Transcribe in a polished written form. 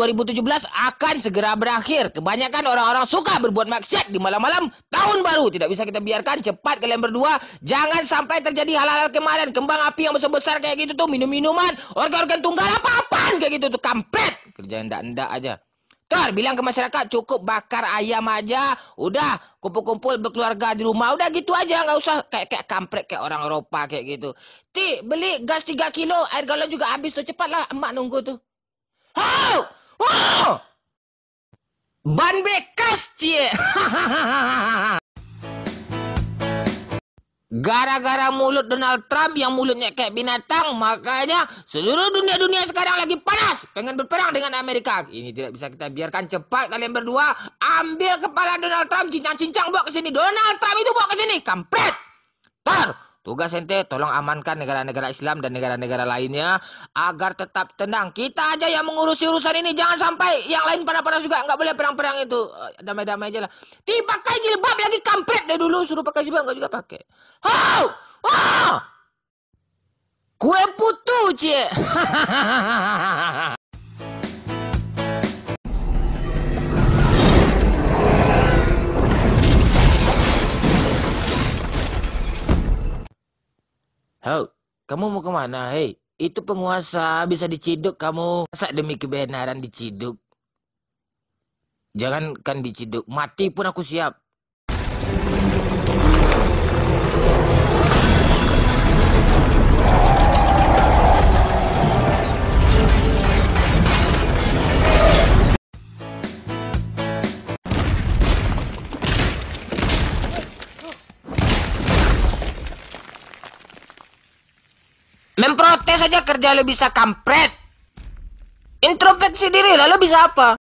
2017 akan segera berakhir. Kebanyakan orang-orang suka berbuat maksiat di malam-malam tahun baru. Tidak bisa kita biarkan. Cepat kalian berdua. Jangan sampai terjadi hal-hal kemarin. Kembang api yang besar-besar kayak gitu tuh. Minum-minuman. Organ-organ tunggal apa-apaan kayak gitu tuh. Kampret. Kerjaan ndak-ndak aja. Tor, bilang ke masyarakat cukup bakar ayam aja. Udah kumpul-kumpul berkeluarga di rumah. Udah gitu aja. Nggak usah kayak kampret kayak orang Eropa kayak gitu. Ti, beli gas 3 kilo. Air galon juga habis tuh. Cepatlah emak nunggu tuh. Hau! Wow! Ban bekas, cie. Gara-gara mulut Donald Trump yang mulutnya kayak binatang, makanya seluruh dunia sekarang lagi panas. Pengen berperang dengan Amerika. Ini tidak bisa kita biarkan. Cepat kalian berdua ambil kepala Donald Trump, cincang-cincang bawa ke sini. Donald Trump itu bawa ke sini. Kampret. Tugas ente tolong amankan negara-negara Islam dan negara-negara lainnya agar tetap tenang. Kita aja yang mengurusi urusan ini. Jangan sampai yang lain panas-panas juga. Nggak boleh perang-perang itu. Damai-damai aja lah. Pakai jilbab lagi kampret dari dulu. Suruh pakai jilbab nggak juga pakai. Hau! Oh! Kue putu, cie. Hau, kamu mau kemana? Hei, itu penguasa bisa diciduk kamu. Masa demi kebenaran diciduk? Jangankan diciduk, mati pun aku siap. Memprotes aja kerja lo bisa kampret. Introspeksi diri lalu bisa apa?